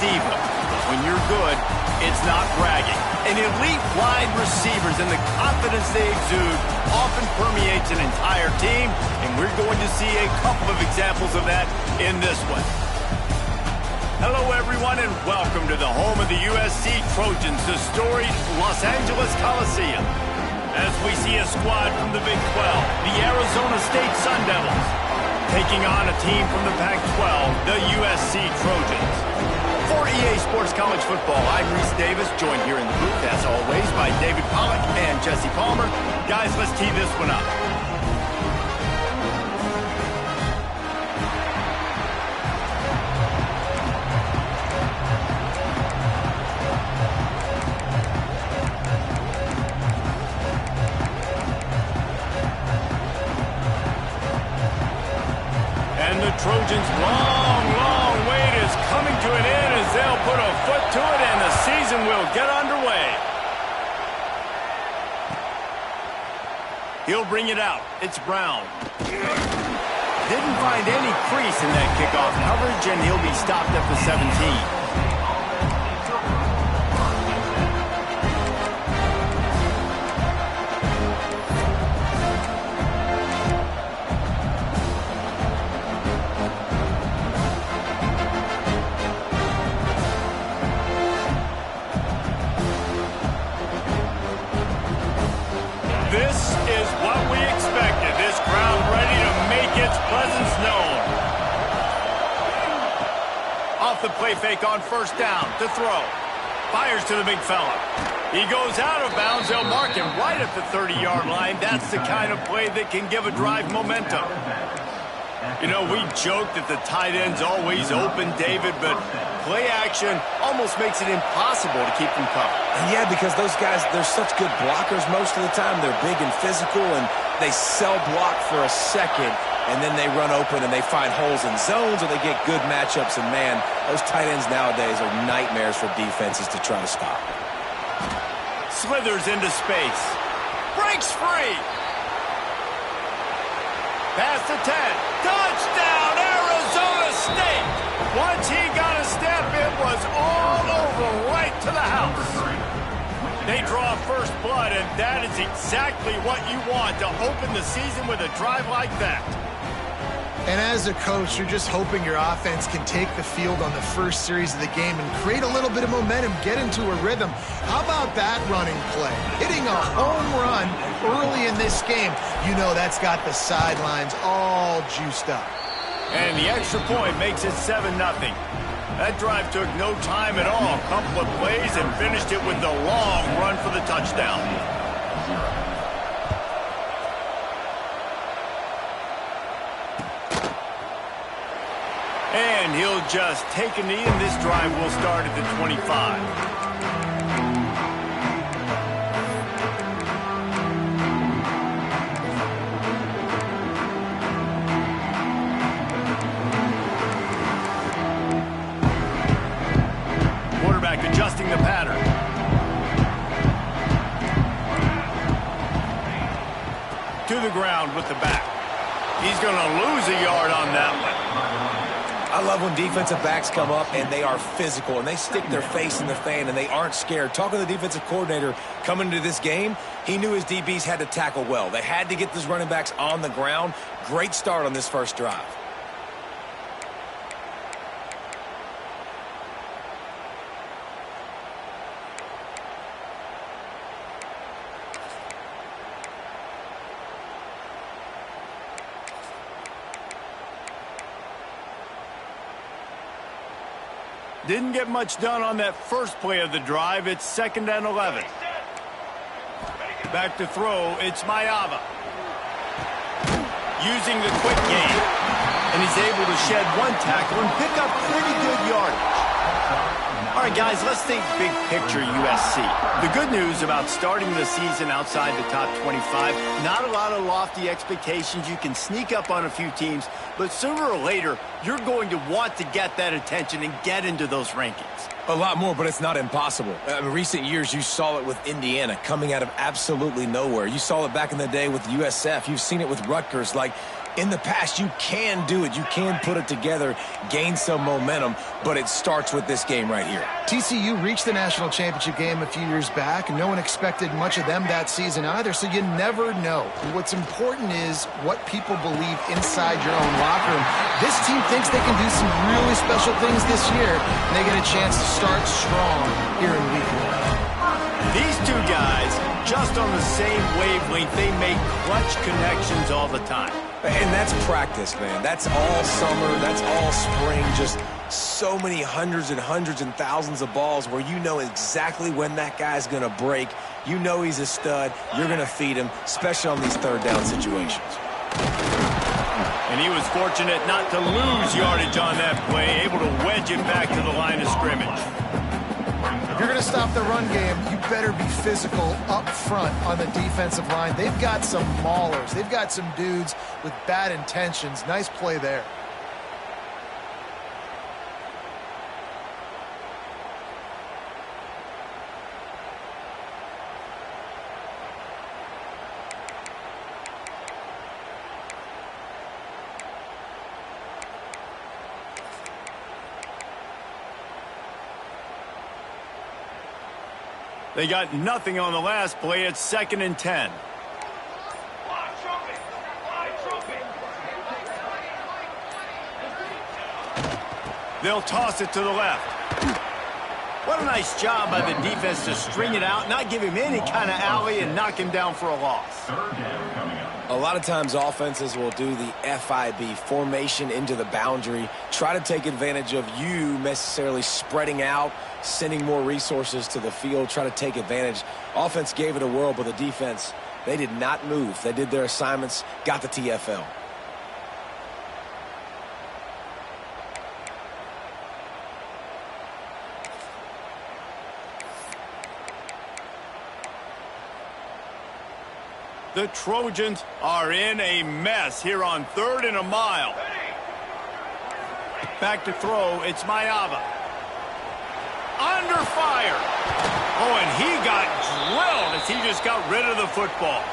deceive them. But when you're good, it's not bragging. And elite wide receivers and the confidence they exude often permeates an entire team, and we're going to see a couple of examples of that in this one. Hello, everyone, and welcome to the home of the USC Trojans, the storied Los Angeles Coliseum. As we see a squad from the Big 12, the Arizona St Vs, taking on a team from the Pac-12, the USC Trojans. For EA Sports College Football, I'm Reese Davis, joined here in the booth, as always, by David Pollack and Jesse Palmer. Guys, let's tee this one up. And the Trojans' long wait is coming to an end as they'll put a foot to it and the season will get underway. He'll bring it out. It's Brown. Didn't find any crease in that kickoff coverage, and he'll be stopped at the 17. This is what we expected. This crowd ready to make its presence known. Off the play fake on first down to throw. Fires to the big fella. He goes out of bounds. They'll mark him right at the 30-yard line. That's the kind of play that can give a drive momentum. You know, we joke that the tight end's always open, David, but play action almost makes it impossible to keep them covered. Yeah, because those guys, they're such good blockers most of the time. They're big and physical, and they sell block for a second, and then they run open and they find holes in zones, or they get good matchups. And, man, those tight ends nowadays are nightmares for defenses to try to stop. Slithers into space. Breaks free. Past the 10. Touchdown, Arizona State. Once he got a step, it was all over right to the house. They draw first blood, and that is exactly what you want to open the season with a drive like that. And as a coach, you're just hoping your offense can take the field on the first series of the game and create a little bit of momentum, get into a rhythm. How about that running play? Hitting a home run early in this game. You know that's got the sidelines all juiced up. And the extra point makes it 7-0. That drive took no time at all. A couple of plays and finished it with the long run for the touchdown. And he'll just take a knee, and this drive will start at the 25. Quarterback adjusting the pattern. To the ground with the back. He's going to lose a yard on that one. I love when defensive backs come up and they are physical and they stick their face in the fan and they aren't scared. Talking to the defensive coordinator coming into this game, he knew his DBs had to tackle well. They had to get those running backs on the ground. Great start on this first drive. Didn't get much done on that first play of the drive. It's 2nd and 11. Back to throw. It's Mayava. Using the quick game. And he's able to shed one tackle and pick up pretty good yardage. All right, guys, let's think big picture USC. The good news about starting the season outside the top 25, not a lot of lofty expectations. You can sneak up on a few teams, but sooner or later, you're going to want to get that attention and get into those rankings. A lot more, but it's not impossible. In recent years, you saw it with Indiana coming out of absolutely nowhere. You saw it back in the day with USF. You've seen it with Rutgers. Like, In the past, you can do it. You can put it together, gain some momentum, but it starts with this game right here. TCU reached the national championship game a few years back, and no one expected much of them that season either, so you never know. What's important is what people believe inside your own locker room. This team thinks they can do some really special things this year, and they get a chance to start strong here in week 1. These two guys, just on the same wavelength, they make clutch connections all the time. And that's practice, man. That's all summer. That's all spring. Just so many hundreds and hundreds and thousands of balls where you know exactly when that guy's going to break. You know he's a stud. You're going to feed him, especially on these third down situations. And he was fortunate not to lose yardage on that play, able to wedge it back to the line of scrimmage. If you're going to stop the run game, you better be physical up front on the defensive line. They've got some maulers. They've got some dudes with bad intentions. Nice play there. They got nothing on the last play. It's 2nd and 10. They'll toss it to the left. What a nice job by the defense to string it out, not give him any kind of alley, and knock him down for a loss. A lot of times offenses will do the FIB, formation into the boundary, try to take advantage of you necessarily spreading out, sending more resources to the field, try to take advantage. Offense gave it a whirl, but the defense, they did not move. They did their assignments, got the TFL. The Trojans are in a mess here on 3rd and a mile. Back to throw, it's Mayava. Under fire. Oh, and he got drilled as he just got rid of the football.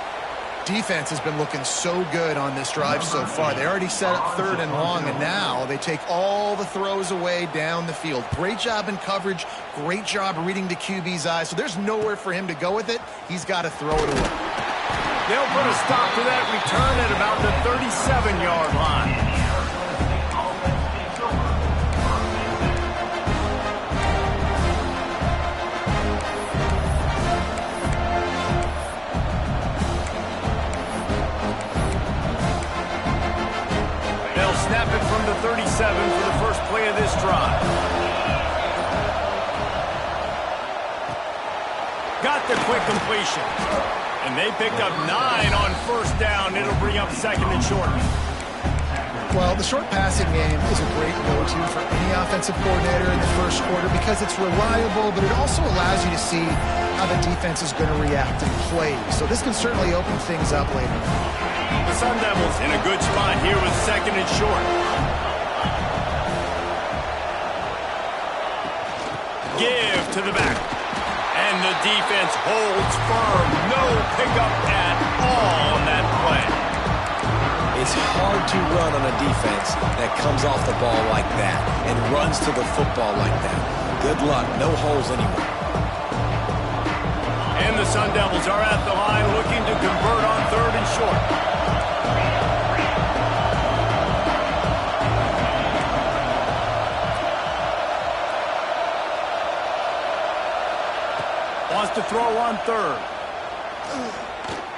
Defense has been looking so good on this drive so far. They already set up 3rd and long, and now they take all the throws away down the field. Great job in coverage. Great job reading the QB's eyes. So there's nowhere for him to go with it. He's got to throw it away. They'll put a stop to that return at about the 37-yard line. They'll snap it from the 37 for the first play of this drive. Got the quick completion. And they picked up 9 on 1st down. It'll bring up 2nd and short. Well, the short passing game is a great go-to for any offensive coordinator in the first quarter because it's reliable, but it also allows you to see how the defense is going to react and play. So this can certainly open things up later. The Sun Devils in a good spot here with 2nd and short. Give to the back. And the defense holds firm. No pickup at all on that play. It's hard to run on a defense that comes off the ball like that and runs to the football like that. Good luck. No holes anywhere. And the Sun Devils are at the line looking to convert on 3rd and short. Wants to throw on 3rd.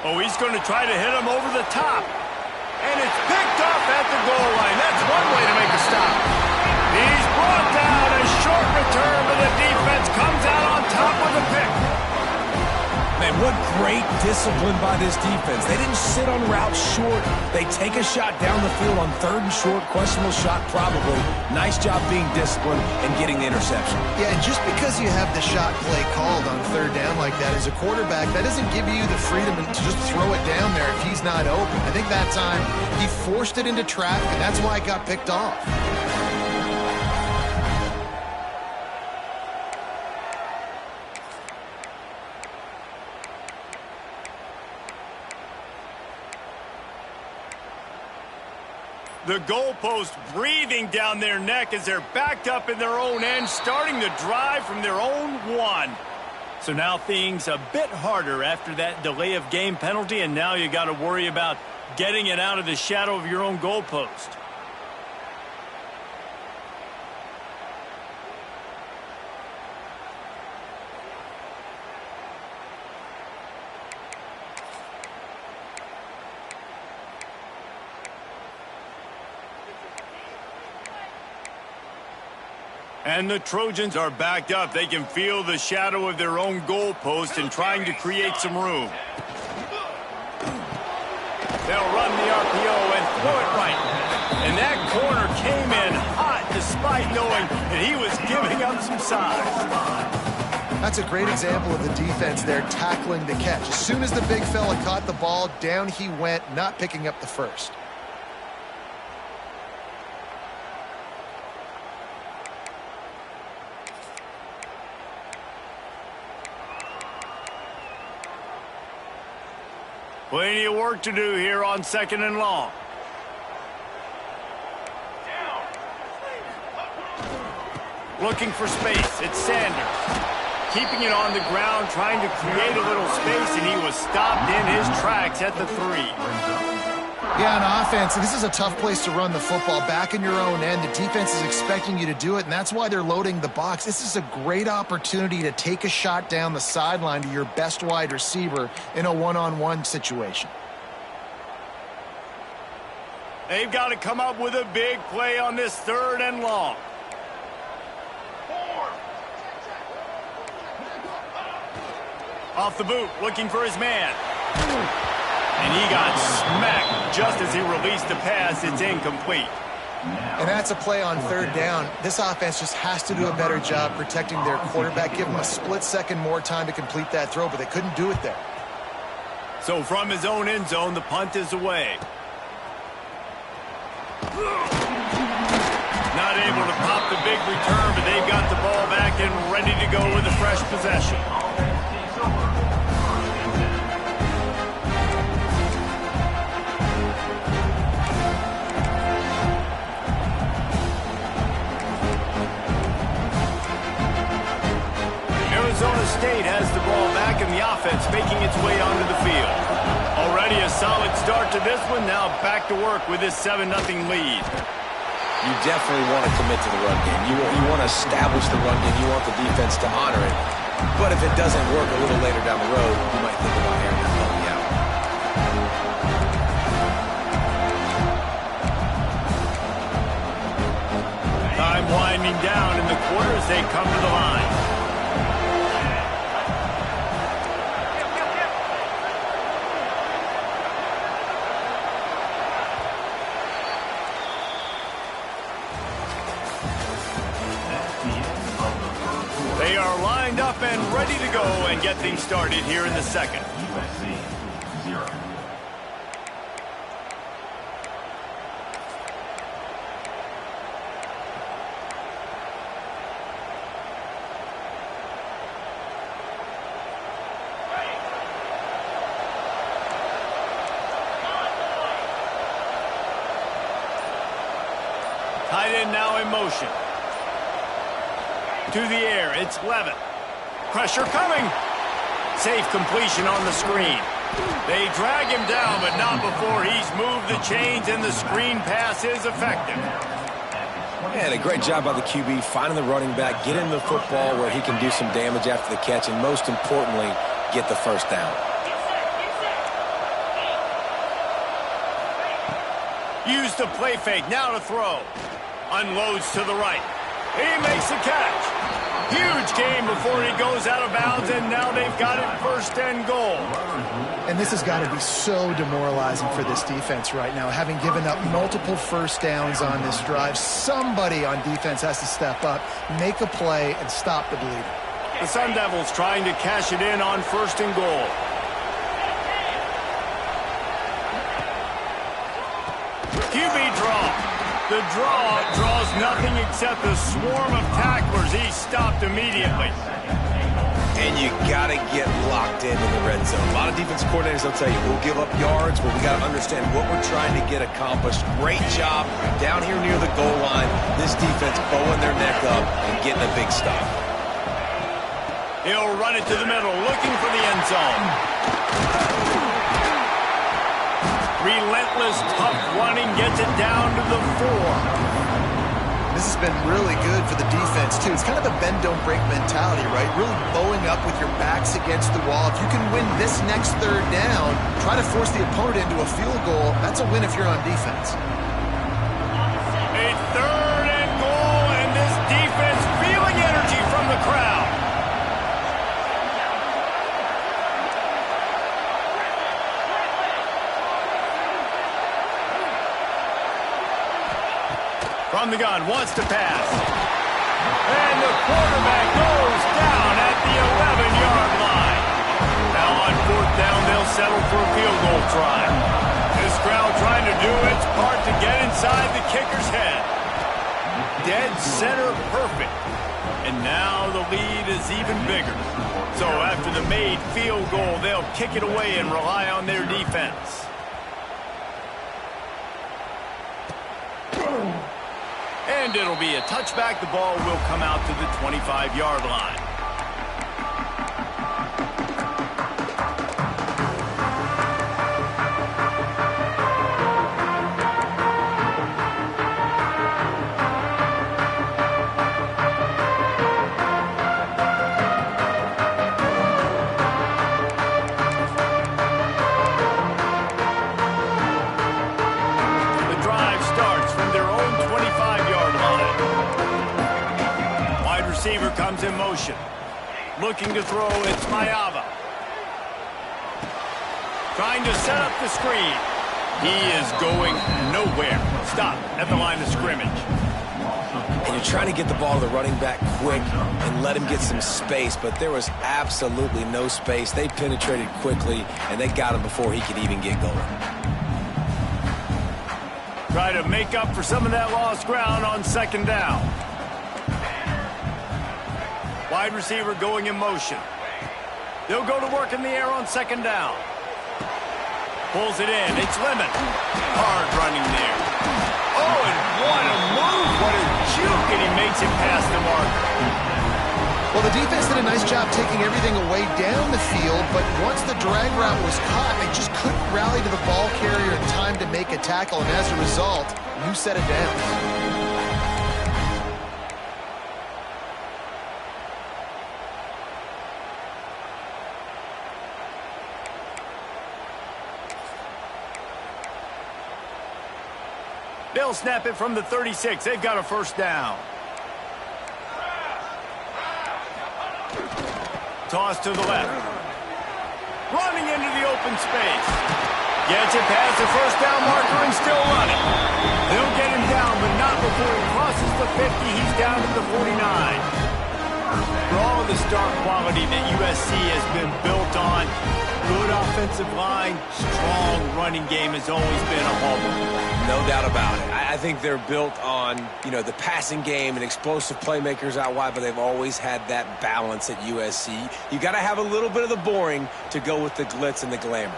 Oh, he's going to try to hit him over the top. And it's picked up at the goal line. That's one way to make a stop. He's brought down. A short return, but the defense comes out on top with a pick. Man, what great discipline by this defense. They didn't sit on route short. They take a shot down the field on 3rd and short. Questionable shot probably. Nice job being disciplined and getting the interception. Yeah, and just because you have the shot play called on 3rd down like that as a quarterback, that doesn't give you the freedom to just throw it down there if he's not open. I think that time he forced it into traffic, and that's why it got picked off. The goalpost breathing down their neck as they're backed up in their own end, starting to drive from their own one. So now things a bit harder after that delay of game penalty, and now you got to worry about getting it out of the shadow of your own goalpost. And the Trojans are backed up. They can feel the shadow of their own goalpost and trying to create some room. They'll run the RPO and throw it right. And that corner came in hot despite knowing that he was giving up some size. That's a great example of the defense there tackling the catch. As soon as the big fella caught the ball, down he went, not picking up the first. Plenty of work to do here on 2nd and long. Looking for space. It's Sanders. Keeping it on the ground, trying to create a little space, and he was stopped in his tracks at the 3. Yeah, on offense, this is a tough place to run the football. Back in your own end, the defense is expecting you to do it, and that's why they're loading the box. This is a great opportunity to take a shot down the sideline to your best wide receiver in a one-on-one situation. They've got to come up with a big play on this 3rd and long. Off the boot, looking for his man. And he got smacked just as he released the pass. It's incomplete. And that's a play on 3rd down. This offense just has to do a better job protecting their quarterback. Give him a split second more time to complete that throw, but they couldn't do it there. So from his own end zone, the punt is away. Not able to pop the big return, but they've got the ball back and ready to go with a fresh possession. Arizona State has the ball back and the offense making its way onto the field. Already a solid start to this one. Now back to work with this 7-0 lead. You definitely want to commit to the run game. You want to establish the run game. You want the defense to honor it. But if it doesn't work a little later down the road, you might think about airing that puppy out. Time winding down in the quarter as they come to the line. They are lined up and ready to go and get things started here in the 2nd. USC 0. Tight end now in motion. To the air, it's Levin. Pressure coming. Safe completion on the screen. They drag him down, but not before he's moved the chains, and the screen pass is effective. And a great job by the QB, finding the running back, getting the football where he can do some damage after the catch, and most importantly, get the first down. Use the play fake, now to throw. Unloads to the right. He makes the catch. Huge gain before he goes out of bounds, and now they've got it 1st and goal. And this has got to be so demoralizing for this defense right now, having given up multiple first downs on this drive. Somebody on defense has to step up, make a play, and stop the bleeding. The Sun Devils trying to cash it in on 1st and goal. QB draw. The draw draws nothing except a swarm of tacklers. He's stopped immediately. And you got to get locked into the red zone. A lot of defense coordinators will tell you, we'll give up yards, but we got to understand what we're trying to get accomplished. Great job down here near the goal line. This defense bowing their neck up and getting a big stop. He'll run it to the middle, looking for the end zone. Relentless, tough running gets it down to the 4. This has been really good for the defense, too. It's kind of a bend-don't-break mentality, right? Really bowing up with your backs against the wall. If you can win this next third down, try to force the opponent into a field goal. That's a win if you're on defense. A 3rd and goal, and this defense feeling energy from the crowd. From the gun, wants to pass. And the quarterback goes down at the 11-yard line. Now on 4th down, they'll settle for a field goal try. This crowd trying to do its part to get inside the kicker's head. Dead center perfect. And now the lead is even bigger. So after the made field goal, they'll kick it away and rely on their defense. And it'll be a touchback. The ball will come out to the 25-yard line. The drive starts from their own 25-yard line. Wide receiver comes in motion. Looking to throw, it's Mayava. Trying to set up the screen. He is going nowhere. Stop at the line of scrimmage. And you're trying to get the ball to the running back quick and let him get some space, but there was absolutely no space. They penetrated quickly, and they got him before he could even get going. Try to make up for some of that lost ground on 2nd down. Wide receiver going in motion. They'll go to work in the air on 2nd down. Pulls it in. It's Lemon. Hard running there. Oh, and what a move. What a juke, and he makes it past the marker. Well, the defense did a nice job taking everything away down the field, but once the drag route was caught, they just couldn't rally to the ball carrier in time to make a tackle, and as a result, you set it down. They'll snap it from the 36. They've got a 1st down. Toss to the left. Running into the open space. Gets it past the 1st down marker and still running. They'll get him down, but not before he crosses the 50. He's down to the 49. For all of the star quality that USC has been built on, good offensive line, strong running game has always been a hallmark. No doubt about it. I think they're built on, the passing game and explosive playmakers out wide, but they've always had that balance at USC. You got to have a little bit of the boring to go with the glitz and the glamour.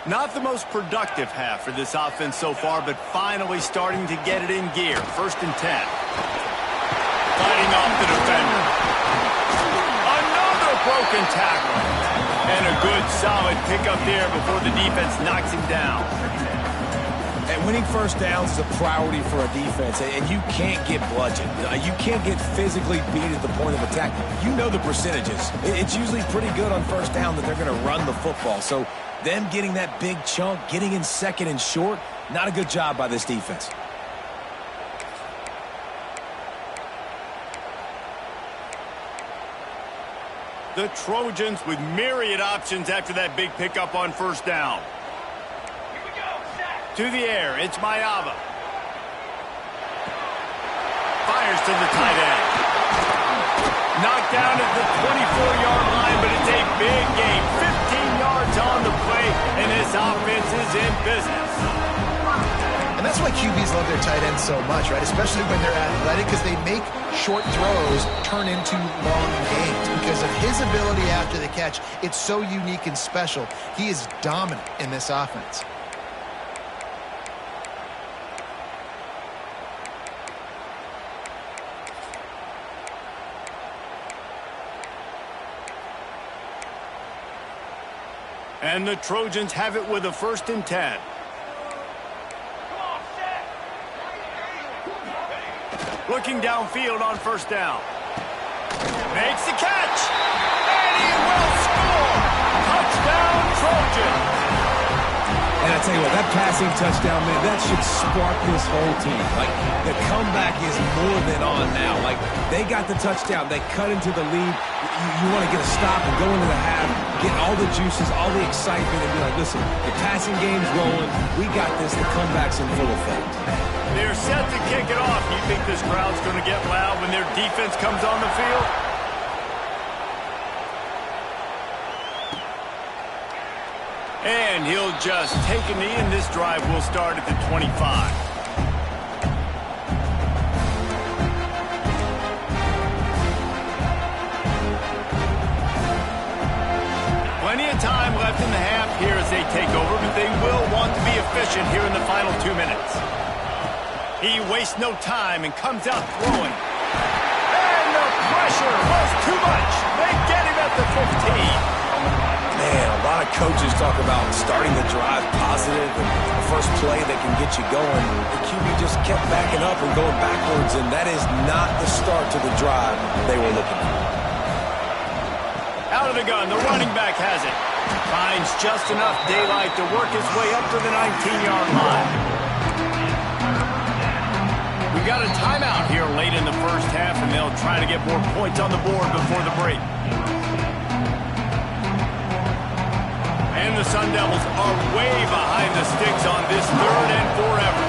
Not the most productive half for this offense so far, but finally starting to get it in gear. 1st and 10. Fighting off the defender. Another broken tackle. And a good, solid pickup there before the defense knocks him down. And winning 1st downs is a priority for a defense, and you can't get bludgeoned. You can't get physically beat at the point of attack. You know the percentages. It's usually pretty good on 1st down that they're going to run the football. So them getting that big chunk, getting in 2nd and short, not a good job by this defense. The Trojans with myriad options after that big pickup on 1st down. To the air, it's Mayava. Fires to the tight end. Knocked down at the 24-yard line, but it's a big game. 15 yards on the play, and this offense is in business. And that's why QBs love their tight ends so much, right? Especially when they're athletic, because they make short throws turn into long gains because of his ability after the catch. It's so unique and special. He is dominant in this offense. And the Trojans have it with a 1st and 10. Looking downfield on 1st down. Makes the catch. And he will score. Touchdown, Trojans. And I tell you what, that passing touchdown, man, that should spark this whole team. Like, the comeback is more than on now. Like, they got the touchdown. They cut into the lead. You want to get a stop and go into the half, get all the juices, all the excitement, and be like, listen, the passing game's rolling. We got this. The comeback's in full effect. They're set to kick it off. You think this crowd's going to get loud when their defense comes on the field? And he'll just take a knee, and this drive will start at the 25. Plenty of time left in the half here as they take over, but they will want to be efficient here in the final 2 minutes. He wastes no time and comes out throwing. And the pressure was too much. They get him at the 15. Man, a lot of coaches talk about starting the drive positive and the first play that can get you going. The QB just kept backing up and going backwards, and that is not the start to the drive they were looking for. Out of the gun, the running back has it. Finds just enough daylight to work his way up to the 19-yard line. We've got a timeout here late in the 1st half, and they'll try to get more points on the board before the break. And the Sun Devils are way behind the sticks on this 3rd and forever.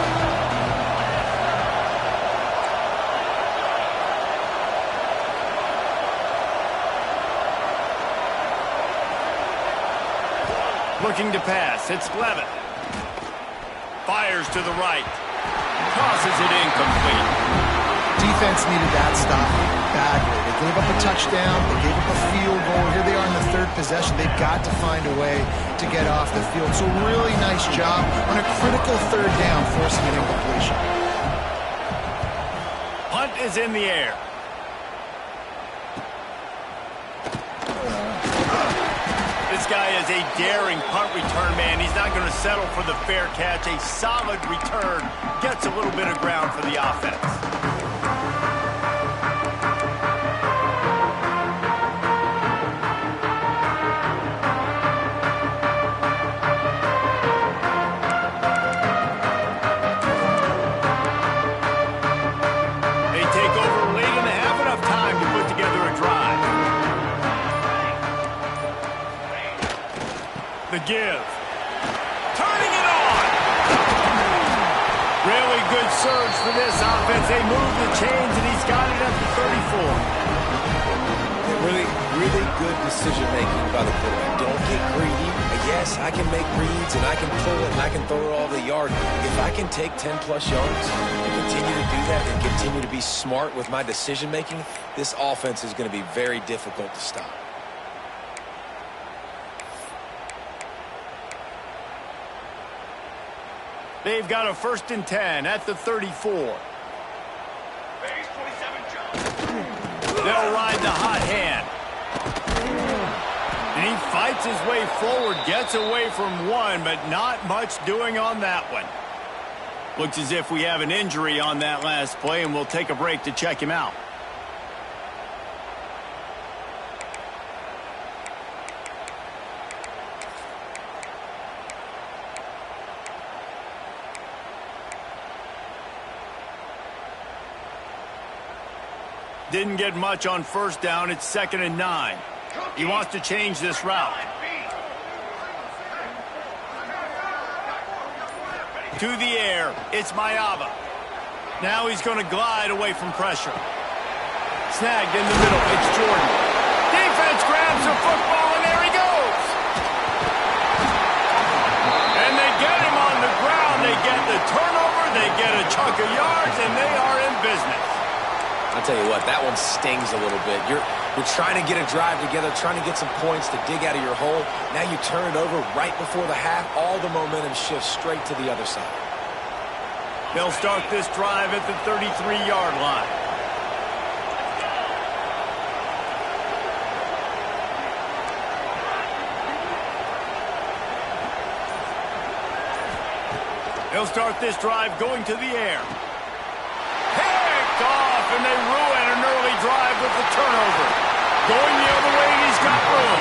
Looking to pass. It's Levitt. Fires to the right. Tosses it incomplete. Defense needed that stop badly. They gave up a touchdown. They gave up a field goal. Here they are in the 3rd possession. They've got to find a way to get off the field. So really nice job on a critical 3rd down, forcing an incompletion. Punt is in the air. This guy is a daring punt return man. He's not going to settle for the fair catch. A solid return gets a little bit of ground for the offense. They take over late in the half, enough time to put together a drive. The give. Turning it on. Really good surge for this offense. They move the chains, and he's got it at the 34. Really good decision-making by the quarterback. Don't get greedy. Yes, I can make reads, and I can pull it, and I can throw it all the yard. If I can take 10-plus yards and continue to do that and continue to be smart with my decision-making, this offense is going to be very difficult to stop. They've got a 1st and 10 at the 34. They'll ride the hot hand. And he fights his way forward, gets away from one, but not much doing on that one. Looks as if we have an injury on that last play, and we'll take a break to check him out. Didn't get much on 1st down. It's 2nd and 9. He wants to change this route. To the air. It's Mayava. Now he's going to glide away from pressure. Snagged in the middle. It's Jordan. Defense grabs the football, and there he goes. And they get him on the ground. They get the turnover. They get a chunk of yards, and they are in business. I'll tell you what, that one stings a little bit. You're trying to get a drive together, trying to get some points to dig out of your hole. Now you turn it over right before the half. All the momentum shifts straight to the other side. They'll start this drive at the 33-yard line. They'll start this drive going to the air. Picked off, and they ruin an early drive with the turnover. Going the other way, and he's got room.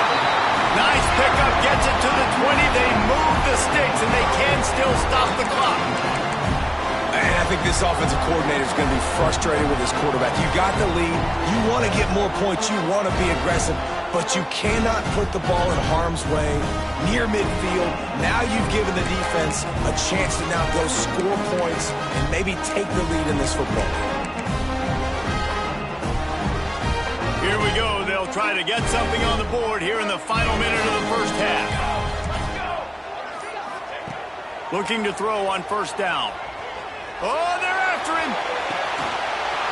Nice pickup, gets it to the 20. They move the sticks, and they can still stop the clock. And I think this offensive coordinator is going to be frustrated with his quarterback. You got the lead. You want to get more points. You want to be aggressive, but you cannot put the ball in harm's way near midfield. Now you've given the defense a chance to now go score points and maybe take the lead in this football game. Here we go. They'll try to get something on the board here in the final minute of the first half. Looking to throw on first down. Oh, they're after him.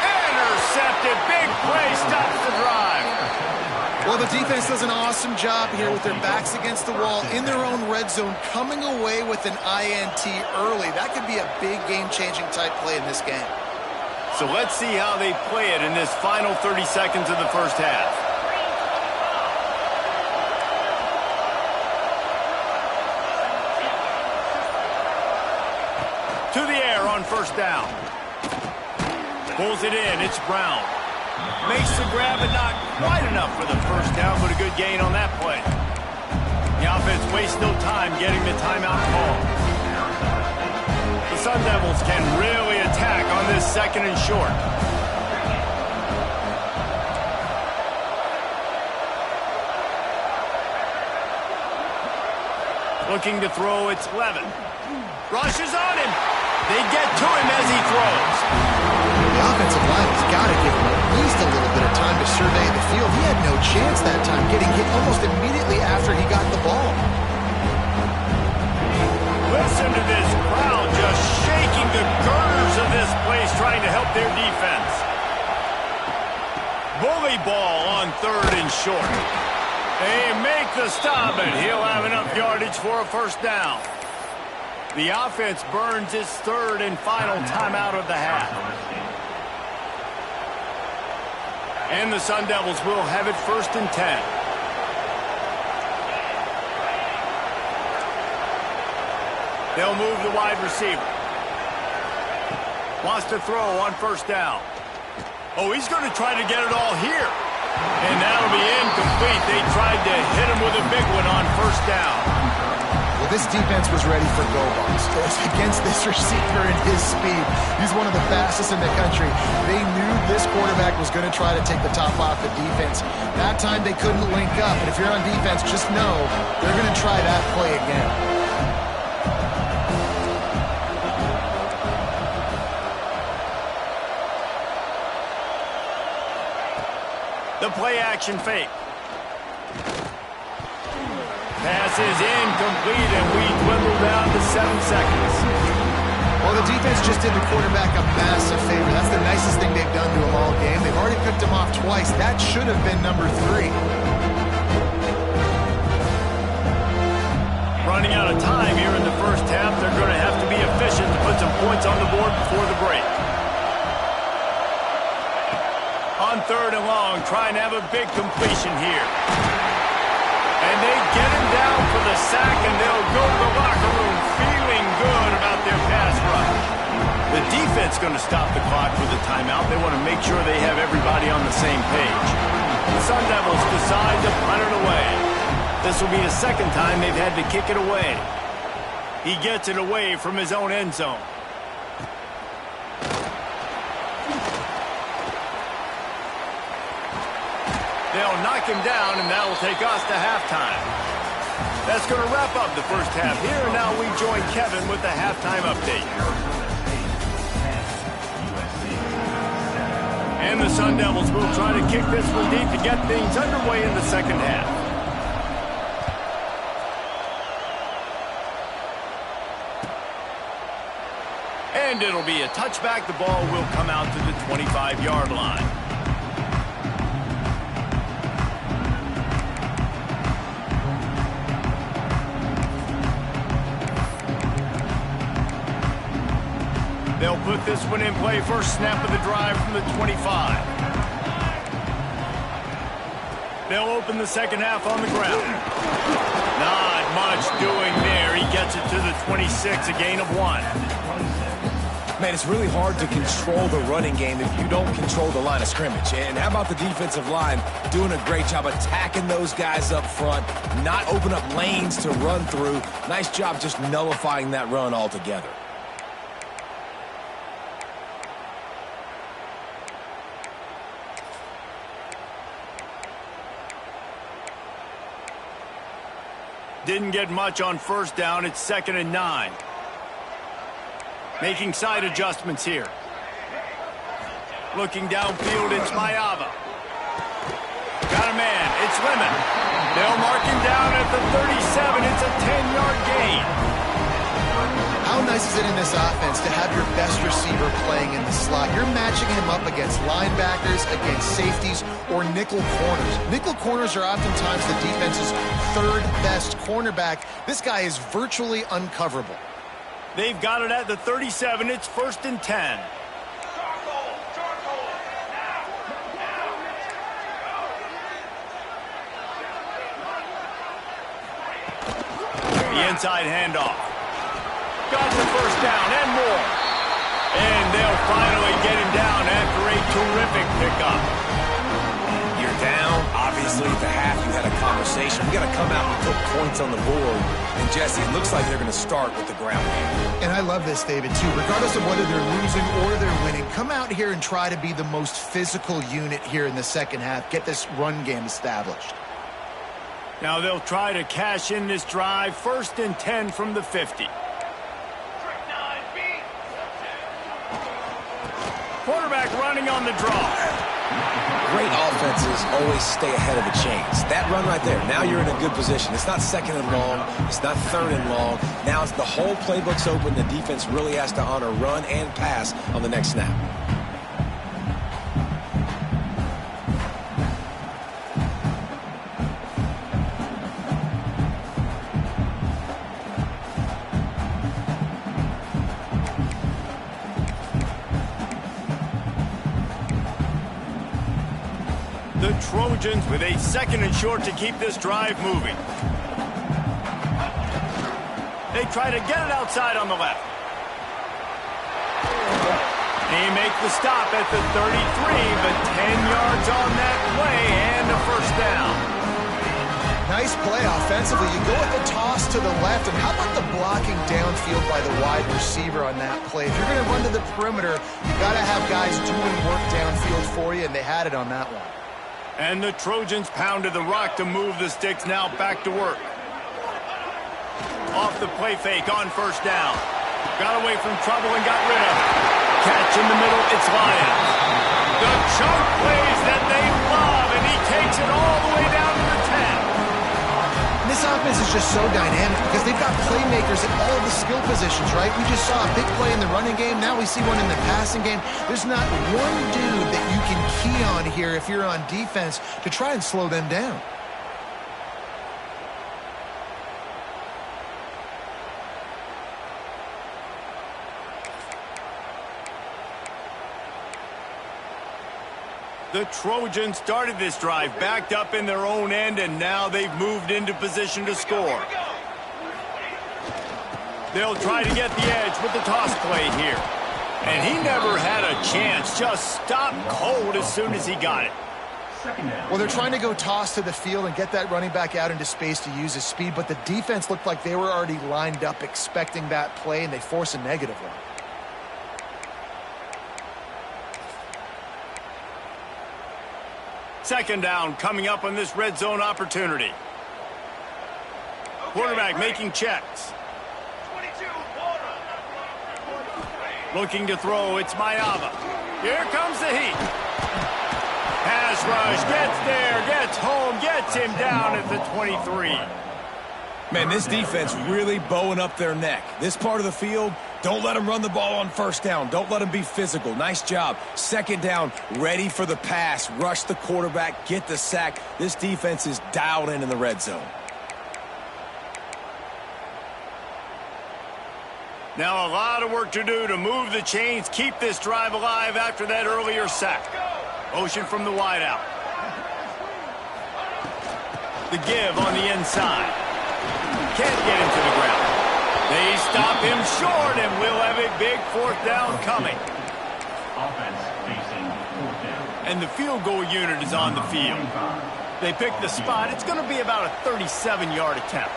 Intercepted. Big play stops the drive. Well, the defense does an awesome job here with their backs against the wall in their own red zone, coming away with an INT early. That could be a big game-changing type play in this game. So let's see how they play it in this final 30 seconds of the first half. To the air on first down. Pulls it in. It's Brown. Makes the grab, but not quite enough for the first down, but a good gain on that play. The offense wastes no time getting the timeout call. The Sun Devils can really attack on this second and short. Looking to throw, it's Levin. Rushes on him. They get to him as he throws. The offensive line has got to give him at least a little bit of time to survey the field. He had no chance that time, getting hit almost immediately after he got the ball. Listen to this crowd just shaking the girders of this place, trying to help their defense. Bully ball on third and short. They make the stop, and he'll have enough yardage for a first down. The offense burns its third and final timeout of the half. And the Sun Devils will have it 1st and 10. They'll move the wide receiver. Wants to throw on first down. Oh, he's going to try to get it all here. And that'll be incomplete. They tried to hit him with a big one on first down. Well, this defense was ready for go-balls. Against this receiver and his speed, he's one of the fastest in the country. They knew this quarterback was going to try to take the top off the defense. That time they couldn't link up, and if you're on defense, just know they're going to try that play again. The play-action fake. Pass is incomplete, and we dwindle down to 7 seconds. Well, the defense just did the quarterback a massive favor. That's the nicest thing they've done to him all game. They've already picked him off twice. That should have been number 3. Running out of time here in the first half. They're going to have to be efficient to put some points on the board before the break. On third and long, trying to have a big completion here. And they get him down for the sack, and they'll go to the locker room feeling good about their pass rush. The defense going to stop the clock with the timeout. They want to make sure they have everybody on the same page. The Sun Devils decide to punt it away. This will be the second time they've had to kick it away. He gets it away from his own end zone. They'll knock him down, and that will take us to halftime. That's going to wrap up the first half here. And now we join Kevin with the halftime update. And the Sun Devils will try to kick this one deep to get things underway in the second half. And it'll be a touchback. The ball will come out to the 25-yard line. with this one in play. First snap of the drive from the 25. They'll open the second half on the ground. Not much doing there. He gets it to the 26, a gain of 1. Man, it's really hard to control the running game if you don't control the line of scrimmage. And how about the defensive line doing a great job attacking those guys up front, not open up lanes to run through. Nice job just nullifying that run altogether. Didn't get much on first down. It's 2nd and 9. Making side adjustments here. Looking downfield, it's Mayava. Got a man, it's Lemon. They'll mark him down at the 37. It's a 10-yard gain. How nice is it in this offense to have your best receiver playing in the slot? You're matching him up against linebackers, against safeties, or nickel corners. Nickel corners are oftentimes the defense's third best cornerback. This guy is virtually uncoverable. They've got it at the 37. It's 1st and 10. The inside handoff. Got the first down and more. And they'll finally get him down after a terrific pickup. You're down. Obviously, at the half, you had a conversation. We got to come out and put points on the board. And, Jesse, it looks like they're going to start with the ground game. And I love this, David, too. Regardless of whether they're losing or they're winning, come out here and try to be the most physical unit here in the second half. Get this run game established. Now they'll try to cash in this drive. 1st and 10 from the 50. Quarterback running on the draw. Great offenses always stay ahead of the chains. That run right there, now you're in a good position. It's not 2nd and long. It's not 3rd and long. Now it's the whole playbook's open. The defense really has to honor run and pass on the next snap. The Trojans with a 2nd and short to keep this drive moving. They try to get it outside on the left. They make the stop at the 33, but 10 yards on that play and a first down. Nice play offensively. You go with the toss to the left, and how about the blocking downfield by the wide receiver on that play? If you're going to run to the perimeter, you got to have guys doing work downfield for you, and they had it on that one. And the Trojans pounded the rock to move the sticks. Now back to work. Off the play fake on first down. Got away from trouble and got rid of it. Catch in the middle, it's Lions. The chunk plays that they love, and he takes it all the way down to the 10. This offense is just so dynamic because they've got playmakers at all of the skill positions, right? We just saw a big play in the running game. Now we see one in the passing game. There's not one dude that you can key on here if you're on defense to try and slow them down. The Trojans started this drive backed up in their own end, and now they've moved into position to score. They'll try to get the edge with the toss play here. And he never had a chance, just stopped cold as soon as he got it. Well, they're trying to go toss to the field and get that running back out into space to use his speed, but the defense looked like they were already lined up expecting that play, and they force a negative one. Second down coming up on this red zone opportunity. Quarterback making checks. Looking to throw, it's Mayava. Here comes the heat. Pass rush, gets there, gets home, gets him down at the 23. Man, this defense really bowing up their neck. This part of the field, don't let them run the ball on first down. Don't let them be physical. Nice job. Second down, ready for the pass. Rush the quarterback, get the sack. This defense is dialed in the red zone. Now a lot of work to do to move the chains, keep this drive alive after that earlier sack. Motion from the wideout. The give on the inside. Can't get him to the ground. They stop him short, and we'll have a big fourth down coming. Offense facing fourth down. And the field goal unit is on the field. They pick the spot. It's going to be about a 37-yard attempt.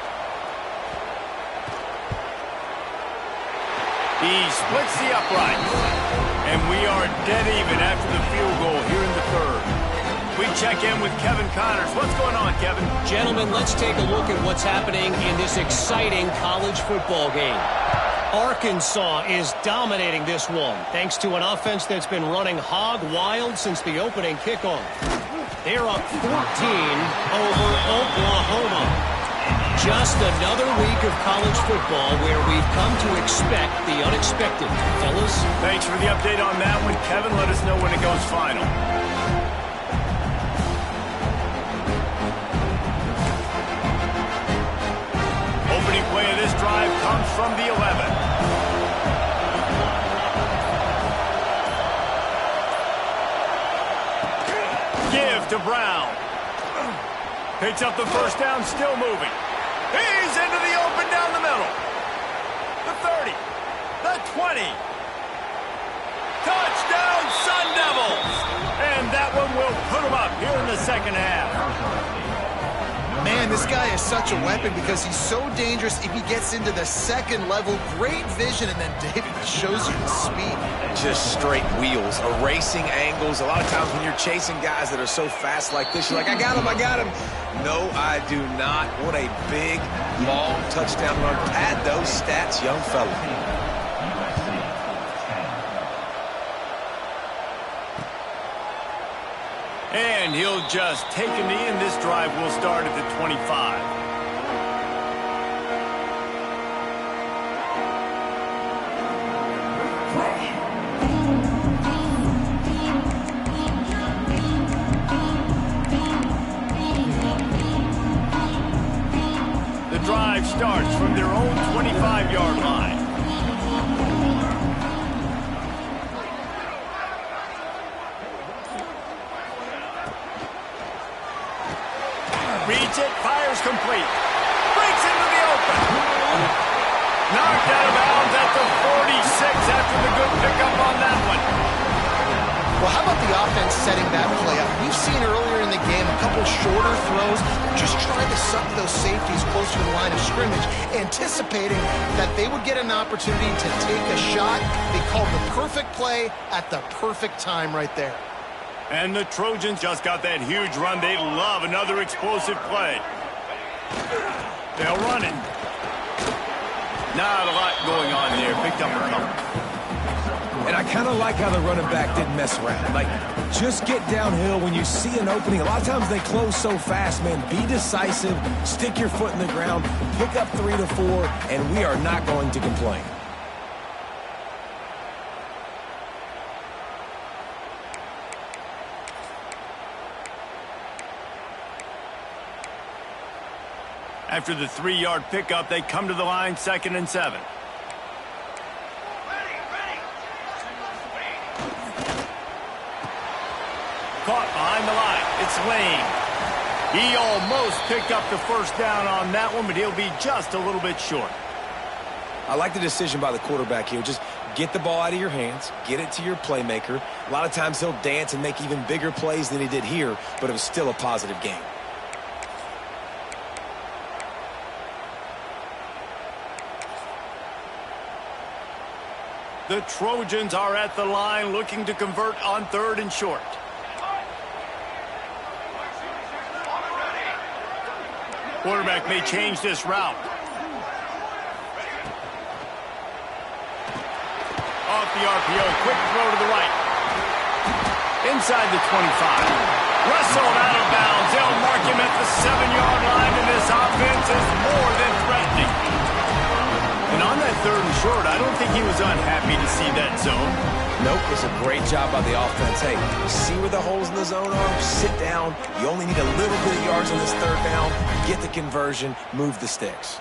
He splits the uprights. And we are dead even after the field goal here in the third. We check in with Kevin Connors. What's going on, Kevin? Gentlemen, let's take a look at what's happening in this exciting college football game. Arkansas is dominating this one, thanks to an offense that's been running hog wild since the opening kickoff. They're up 14 over Oklahoma. Just another week of college football where we've come to expect the unexpected. Fellas? Thanks for the update on that one, Kevin. Let us know when it goes final. Opening play of this drive comes from the 11. Give to Brown. Picks up the first down, still moving. He's into the open down the middle. The 30. The 20. Touchdown, Sun Devils. And that one will put them up here in the second half. Man, this guy is such a weapon because he's so dangerous if he gets into the second level. Great vision, and then David shows you the speed. Just straight wheels, erasing angles. A lot of times when you're chasing guys that are so fast like this, you're like, I got him, I got him. No, I do not. What a big, long touchdown run. Pad those stats, young fella. And he'll just take a knee, and this drive will start at the 25. The drive starts from their own 25-yard line. Reads it, fires complete. Breaks into the open. Knocked out of bounds at the 46 after the good pickup on that one. Well, how about the offense setting that play up? We've seen earlier in the game a couple shorter throws, just trying to suck those safeties closer to the line of scrimmage, anticipating that they would get an opportunity to take a shot. They called the perfect play at the perfect time right there. And the Trojans just got that huge run. They love another explosive play. They'll run it. Not a lot going on there. Picked up a couple. And I kind of like how the running back didn't mess around. Like, just get downhill when you see an opening. A lot of times they close so fast, man. Be decisive, stick your foot in the ground, pick up 3 to 4, and we are not going to complain. After the 3-yard pickup, they come to the line, 2nd and 7. Caught behind the line. It's Lane. He almost picked up the first down on that one, but he'll be just a little bit short. I like the decision by the quarterback here. Just get the ball out of your hands, get it to your playmaker. A lot of times he'll dance and make even bigger plays than he did here, but it was still a positive game. The Trojans are at the line looking to convert on 3rd and short. Quarterback may change this route. Off the RPO, quick throw to the right. Inside the 25. Wrestled out of bounds. They'll mark him at the 7-yard line, and this offense is more than threatening. And on that 3rd and short, I don't think he was unhappy to see that zone. Nope, it's a great job by the offense. Hey, see where the holes in the zone are, sit down. You only need a little bit of yards on this 3rd down. Get the conversion, move the sticks.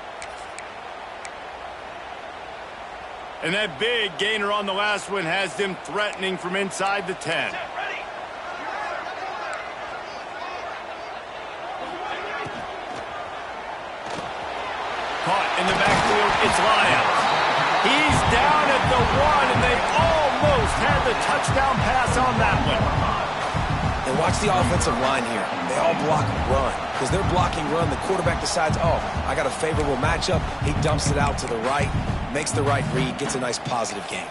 And that big gainer on the last one has them threatening from inside the 10. Caught in the backfield, it's Lyons. He's down at the 1, and they almost had the touchdown pass on that one. And watch the offensive line here. They all block run. Because they're blocking run, the quarterback decides, oh, I got a favorable matchup. He dumps it out to the right, makes the right read, gets a nice positive gain.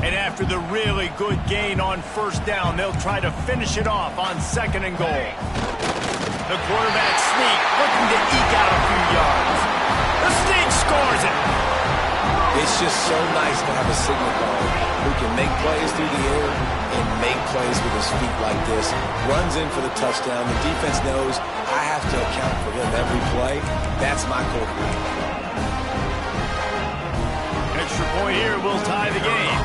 And after the really good gain on first down, they'll try to finish it off on 2nd and goal. The quarterback sneak, looking to eke out a few yards. The sneak scores it. It's just so nice to have a signal guard who can make plays through the air and make plays with his feet like this. Runs in for the touchdown. The defense knows I have to account for him every play. That's my quarterback. Extra point here will tie the game.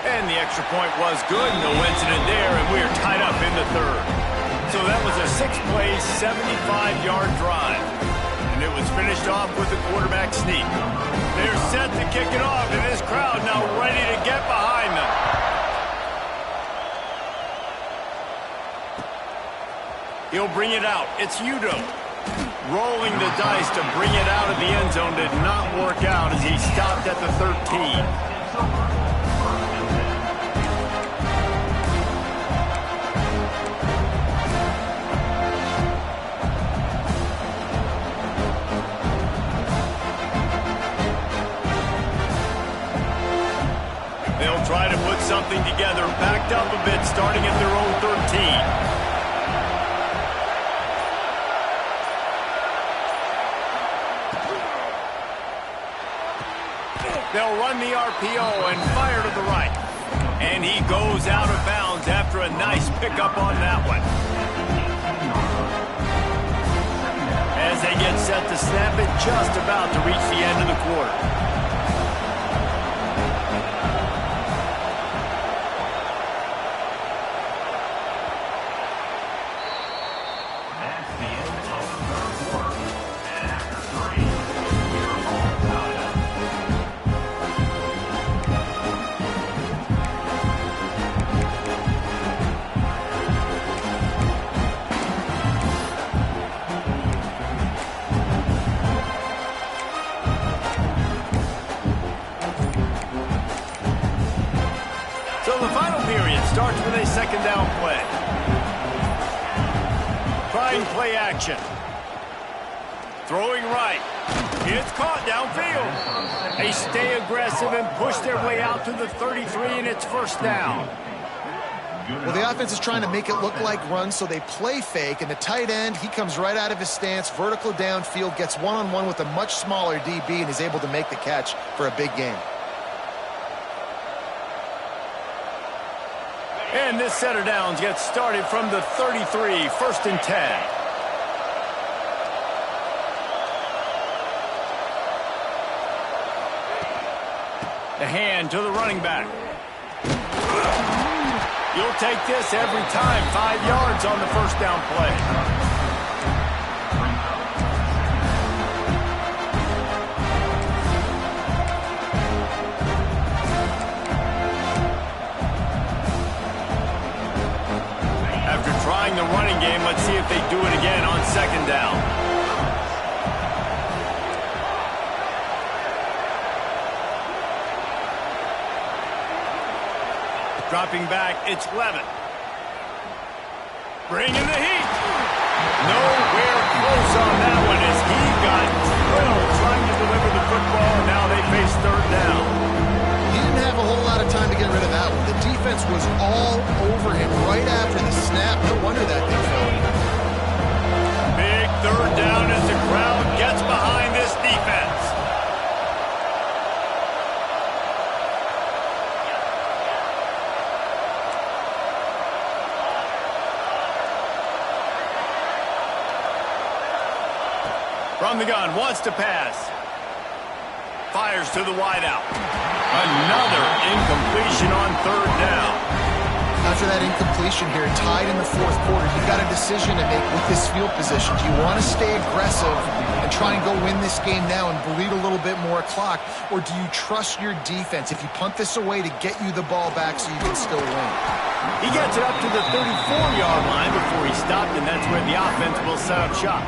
And the extra point was good. No incident there, and we are tied up in the 3rd. So that was a 6-play, 75-yard drive. And it was finished off with the quarterback sneak. They're set to kick it off, and this crowd now ready to get behind them. He'll bring it out. It's Udo. Rolling the dice to bring it out of the end zone did not work out as he stopped at the 13. They'll try to put something together, backed up a bit, starting at their own 13. They'll run the RPO and fire to the right. And he goes out of bounds after a nice pickup on that one. As they get set to snap it, just about to reach the end of the quarter. Starts with a 2nd down play. Trying play action. Throwing right. It's caught downfield. They stay aggressive and push their way out to the 33, and it's 1st down. Well, the offense is trying to make it look like runs, so they play fake, and the tight end, he comes right out of his stance, vertical downfield, gets one-on-one with a much smaller DB, and is able to make the catch for a big gain. And this set of downs gets started from the 33, 1st and 10. The hand to the running back. You'll take this every time. 5 yards on the 1st down play. Trying the running game, let's see if they do it again on 2nd down. Dropping back, it's Levin. Bringing the heat. Nowhere close on that one as he got drilled trying to deliver the football. Now they face 3rd down. He didn't have a whole lot of time to get rid of that one. The defense was all over him right after the snap. No wonder that thing fell. Big 3rd down as the crowd gets behind this defense. From the gun, wants to pass. Fires to the wideout. Another incompletion on 3rd down. After that incompletion here, tied in the fourth quarter, you've got a decision to make with this field position. Do you want to stay aggressive and try and go win this game now and bleed a little bit more clock, or do you trust your defense if you punt this away to get you the ball back so you can still win? He gets it up to the 34-yard line before he stopped, and that's where the offense will set up shop.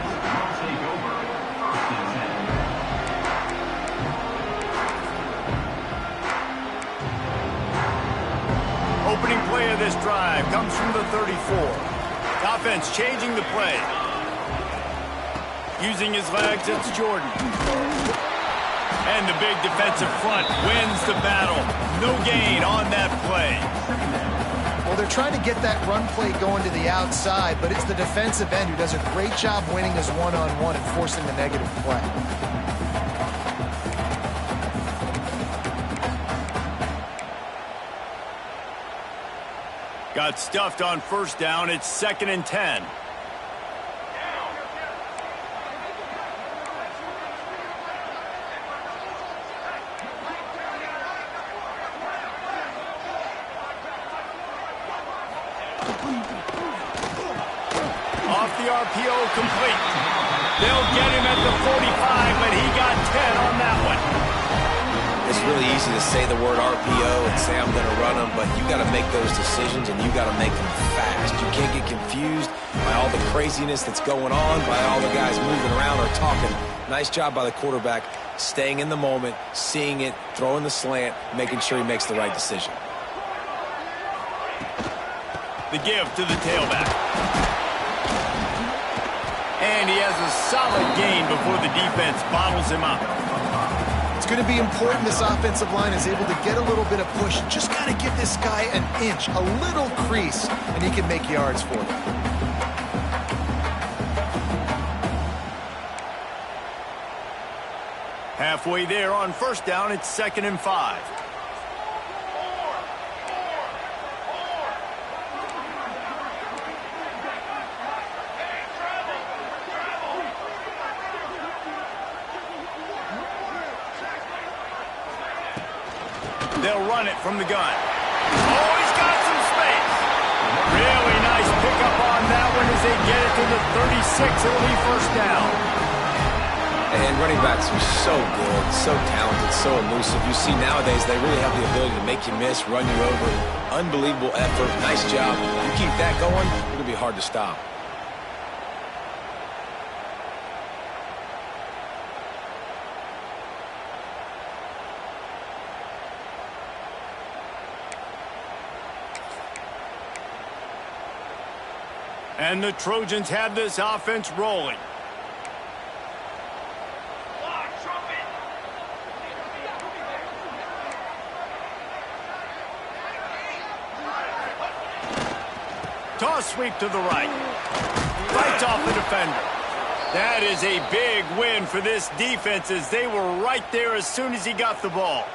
Opening play of this drive comes from the 34. Offense changing the play. Using his legs, it's Jordan. And the big defensive front wins the battle. No gain on that play. Well, they're trying to get that run play going to the outside, but it's the defensive end who does a great job winning his one-on-one and forcing the negative play. Got stuffed on first down. It's 2nd and 10. Off the RPO, complete. They'll get him at the 45, but he got 10 on that one. It's really easy to say the word RPO and say I'm going to run them, but you got to make those decisions, and you got to make them fast. You can't get confused by all the craziness that's going on, by all the guys moving around or talking. Nice job by the quarterback, staying in the moment, seeing it, throwing the slant, making sure he makes the right decision. The give to the tailback. And he has a solid gain before the defense bottles him up. It's going to be important this offensive line is able to get a little bit of push. Just got to give this guy an inch, a little crease, and he can make yards for them. Halfway there on first down, it's 2nd and 5. They'll run it from the gun. Oh, he's got some space. Really nice pickup on that one as they get it to the 36. It'll be first down. And running backs are so good, so talented, so elusive. You see nowadays they really have the ability to make you miss, run you over. Unbelievable effort. Nice job. You keep that going, it'll be hard to stop. And the Trojans have this offense rolling. Toss sweep to the right. Right off the defender. That is a big win for this defense as they were right there as soon as he got the ball.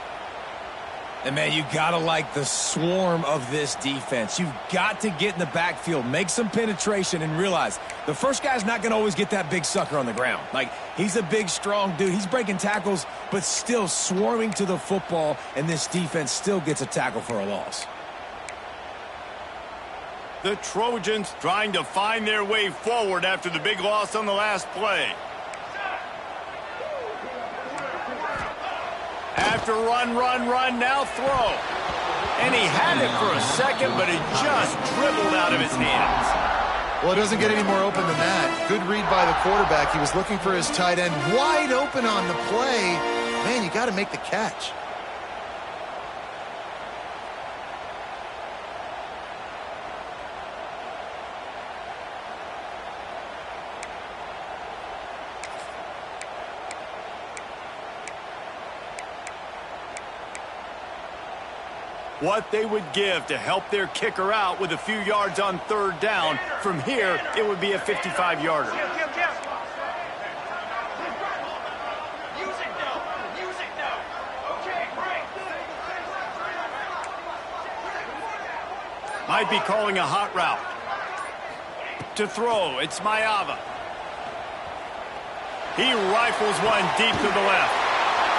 And, man, you got to like the swarm of this defense. You've got to get in the backfield, make some penetration, and realize the first guy's not going to always get that big sucker on the ground. Like, he's a big, strong dude. He's breaking tackles, but still swarming to the football, and this defense still gets a tackle for a loss. The Trojans trying to find their way forward after the big loss on the last play. After run, now throw. And he had it for a second, but it just dribbled out of his hands. Well, it doesn't get any more open than that. Good read by the quarterback. He was looking for his tight end wide open on the play. Man, you got to make the catch. What they would give to help their kicker out with a few yards on third down. From here, it would be a 55-yarder. Might be calling a hot route. To throw, it's Mayava. He rifles one deep to the left.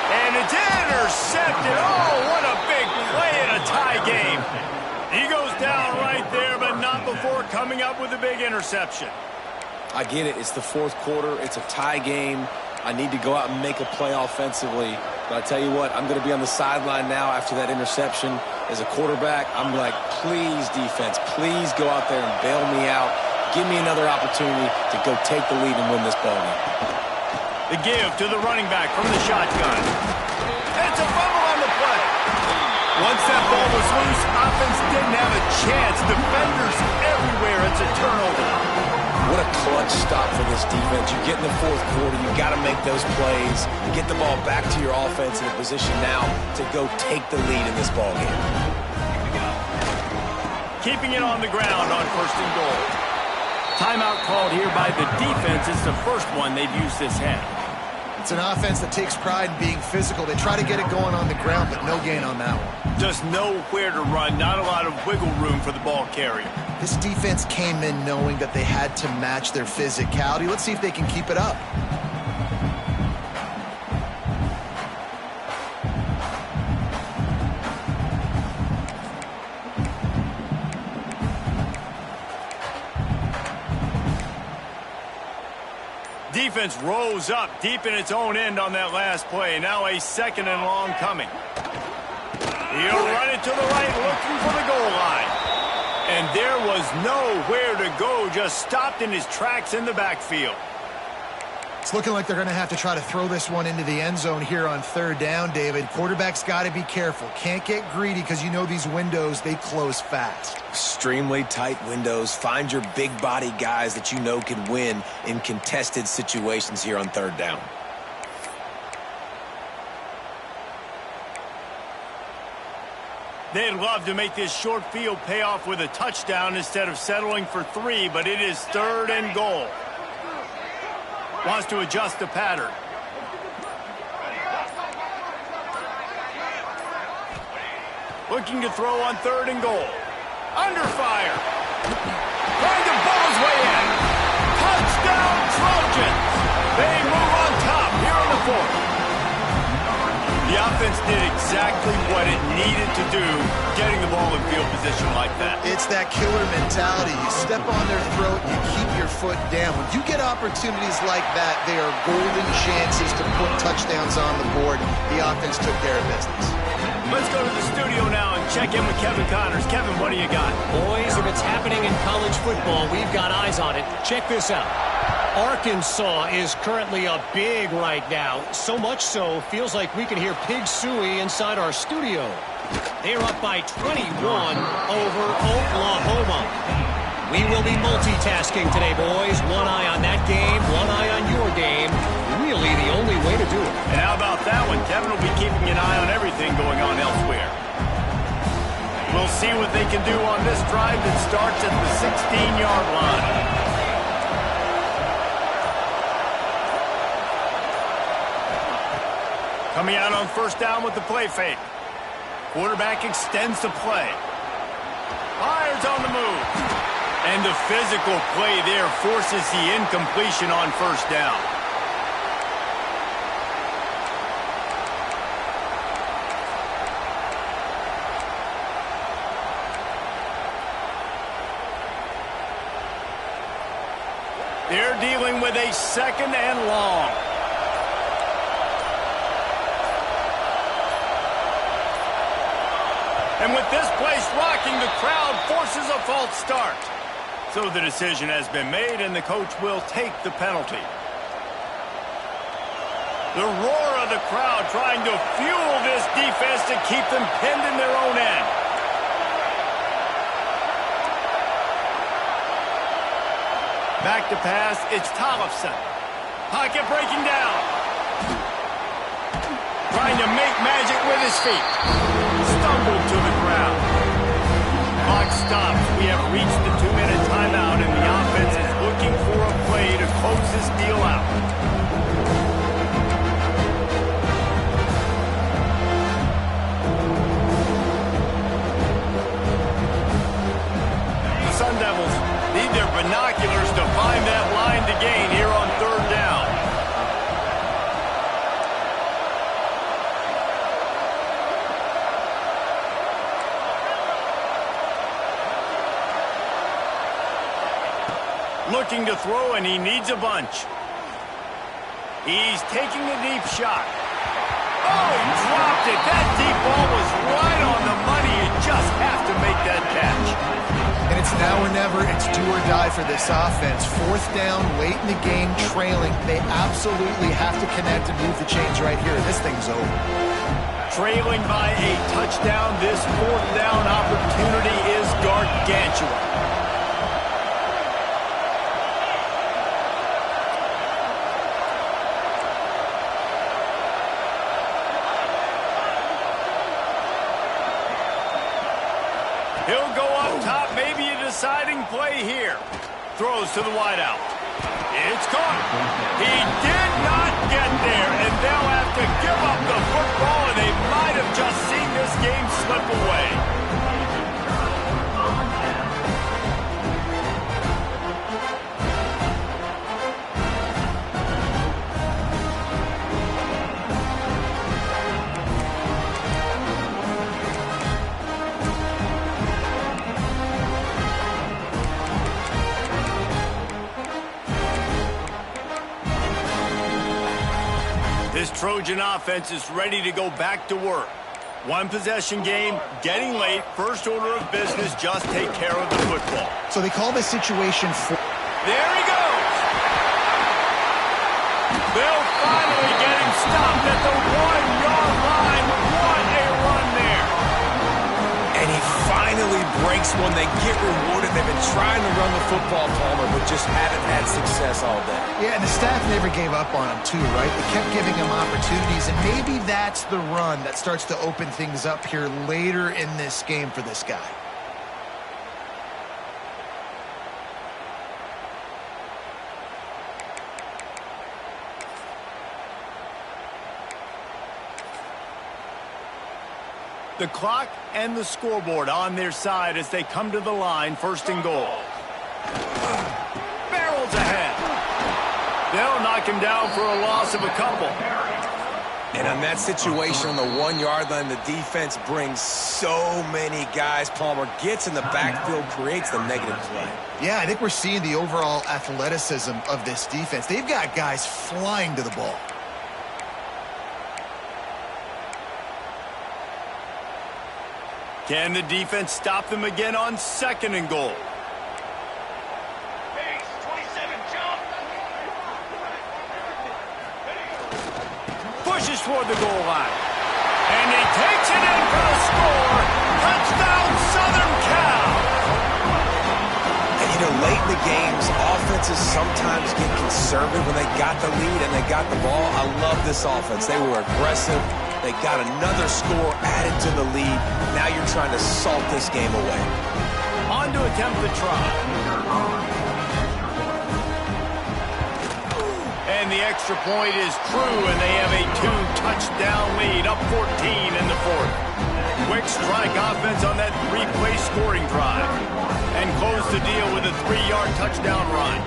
And it's intercepted. Oh, what a big play in a tie game. He goes down right coming up with a big interception. I get it. It's the fourth quarter. It's a tie game. I need to go out and make a play offensively. But I tell you what, I'm going to be on the sideline now after that interception. As a quarterback, I'm like, please, defense, please go out there and bail me out. Give me another opportunity to go take the lead and win this ball game. The give to the running back from the shotgun. It's a fumble on the play. Once that ball was loose, offense didn't have a chance. Defenders everywhere. It's a turnover. What a clutch stop for this defense. You get in the fourth quarter, you got to make those plays, get the ball back to your offense in a position now to go take the lead in this ball game. Keeping it on the ground on 1st and goal. Timeout called here by the defense. It's the first one they've used this half. It's an offense that takes pride in being physical. They try to get it going on the ground, but no gain on that one. Just nowhere to run, not a lot of wiggle room for the ball carrier. This defense came in knowing that they had to match their physicality. Let's see if they can keep it up. Defense rose up deep in its own end on that last play. Now a 2nd and long coming. He'll run it to the right, looking for the goal line. And there was nowhere to go, just stopped in his tracks in the backfield. It's looking like they're going to have to try to throw this one into the end zone here on 3rd down, David. Quarterback's got to be careful. Can't get greedy because you know these windows, they close fast. Extremely tight windows. Find your big body guys that you know can win in contested situations here on 3rd down. They'd love to make this short field pay off with a touchdown instead of settling for 3, but it is 3rd and goal. Wants to adjust the pattern. Looking to throw on 3rd and goal. Under fire. Trying to ball his way in. Touchdown Trojans. They move on top here in the 4th. The offense did exactly what it needed to do, getting the ball in field position like that. It's that killer mentality. You step on their throat, you keep your foot down. When you get opportunities like that, they are golden chances to put touchdowns on the board. The offense took care of business. Let's go to the studio now and check in with Kevin Connors. Kevin, what do you got? Boys, if it's happening in college football, we've got eyes on it. Check this out. Arkansas is currently up big right now. So much so, feels like we can hear Pig Suey inside our studio. They're up by 21 over Oklahoma. We will be multitasking today, boys. One eye on that game, one eye on your game. Really the only way to do it. And how about that one? Kevin will be keeping an eye on everything going on elsewhere. We'll see what they can do on this drive that starts at the 16-yard line. Coming out on 1st down with the play fake. Quarterback extends the play. Fires on the move. And the physical play there forces the incompletion on 1st down. They're dealing with a 2nd and long. And with this place rocking, the crowd forces a false start. So the decision has been made, and the coach will take the penalty. The roar of the crowd trying to fuel this defense to keep them pinned in their own end. Back to pass, it's Tollefson. Pocket breaking down. Trying to make magic with his feet. Stumbled to the ground. Clock stops. We have reached the 2-minute timeout, and the offense is looking for a play to close this deal out. The Sun Devils need their binoculars to find that line to gain here on 3rd down. Looking to throw, and he needs a bunch. He's taking a deep shot. Oh, he dropped it. That deep ball was right on the money. You just have to make that catch. And it's now or never. It's do or die for this offense. Fourth down, late in the game, trailing. They absolutely have to connect and move the chains right here. This thing's over. Trailing by a touchdown, this fourth down opportunity is gargantuan. He'll go up top, maybe a deciding play here. Throws to the wideout. It's caught. He did not get there, and they'll have to give up the football, and they might have just seen this game slip away. This Trojan offense is ready to go back to work. One possession game, getting late, first order of business, just take care of the football. So they call this situation for... There he goes! They'll finally get him stopped at the 1-yard line. What a run there! And he finally breaks one. They get rewarded. They've been trying to run the football, Palmer, but just haven't had success all day. Yeah, and the staff never gave up on him, too, right? They kept giving him opportunities, and maybe that's the run that starts to open things up here later in this game for this guy. The clock and the scoreboard on their side as they come to the line, first and goal. Barrels ahead. They'll knock him down for a loss of a couple. And on that situation on the 1-yard line, the defense brings so many guys. Palmer gets in the backfield, creates the negative play. Yeah, I think we're seeing the overall athleticism of this defense. They've got guys flying to the ball. Can the defense stop them again on second and goal? Pushes toward the goal line. And he takes it in for the score. Touchdown, Southern Cal. And, you know, late in the games, offenses sometimes get conservative when they got the lead and they got the ball. I love this offense. They were aggressive. They got another score added to the lead. Now you're trying to salt this game away. On to attempt the try. And the extra point is true, and they have a 2-touchdown lead, up 14 in the fourth. Quick strike offense on that 3-play scoring drive. And close the deal with a 3-yard touchdown run.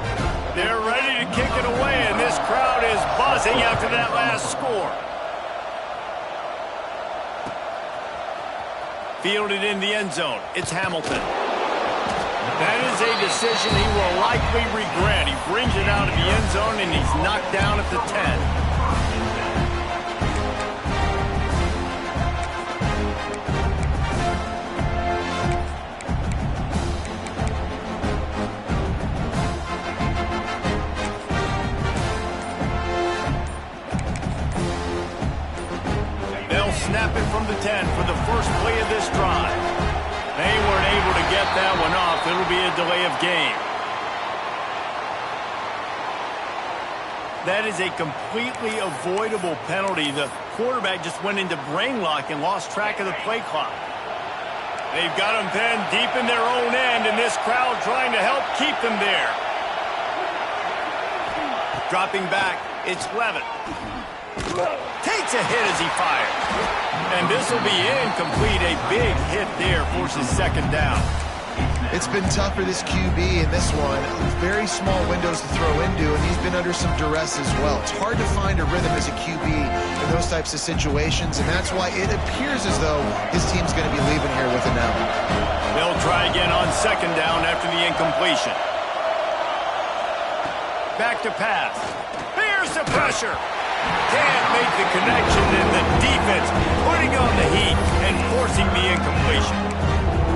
They're ready to kick it away, and this crowd is buzzing after that last score. Fielded in the end zone. It's Hamilton. That is a decision he will likely regret. He brings it out of the end zone, and he's knocked down at the 10. They'll snap it from the 10 for the first play of this drive. They weren't able to get that one off. It'll be a delay of game. That is a completely avoidable penalty. The quarterback just went into brain lock and lost track of the play clock. They've got them pinned deep in their own end, and this crowd trying to help keep them there. Dropping back, it's Levitt. Takes a hit as he fires. And this will be incomplete. A big hit there forces second down. It's been tough for this QB in this one. Very small windows to throw into, and he's been under some duress as well. It's hard to find a rhythm as a QB in those types of situations, and that's why it appears as though his team's going to be leaving here with an L. They'll try again on second down after the incompletion. back to pass. Here's the pressure. Can't make the connection, and the defense putting on the heat and forcing the incompletion.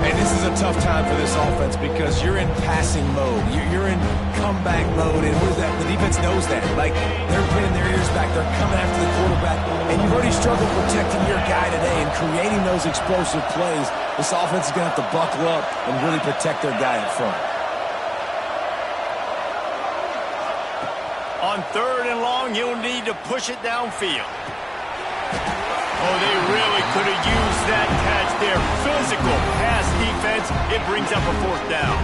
And this is a tough time for this offense because you're in passing mode. You're in comeback mode, and what is that? The defense knows that. Like, they're pinning their ears back. They're coming after the quarterback, and you've already struggled protecting your guy today and creating those explosive plays. This offense is going to have to buckle up and really protect their guy in front. On 3rd and long, you'll need to push it downfield. Oh, they really could have used that catch there. Physical pass defense. It brings up a 4th down.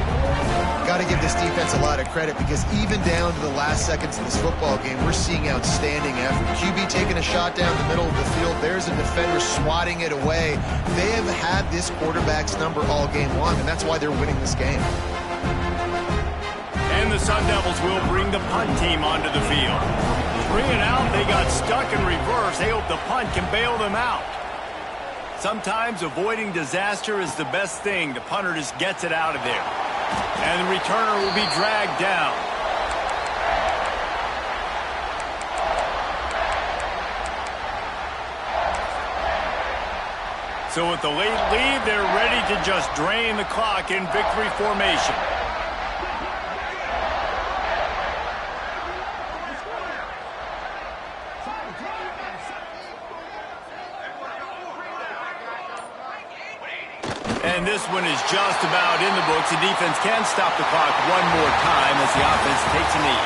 Got to give this defense a lot of credit because even down to the last seconds of this football game, we're seeing outstanding effort. QB taking a shot down the middle of the field. There's a defender swatting it away. They have had this quarterback's number all game long, and that's why they're winning this game. And the Sun Devils will bring the punt team onto the field. Bring it out. They got stuck in reverse. They hope the punt can bail them out. Sometimes avoiding disaster is the best thing. The punter just gets it out of there. And the returner will be dragged down. So with the late lead, they're ready to just drain the clock in victory formation. And this one is just about in the books. The defense can stop the clock one more time as the offense takes a knee.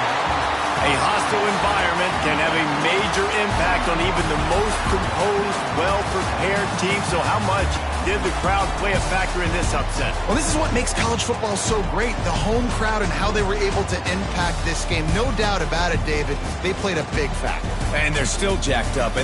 A hostile environment can have a major impact on even the most composed, well-prepared team. So how much did the crowd play a factor in this upset? Well, this is what makes college football so great, the home crowd and how they were able to impact this game. No doubt about it, David. They played a big factor. And they're still jacked up.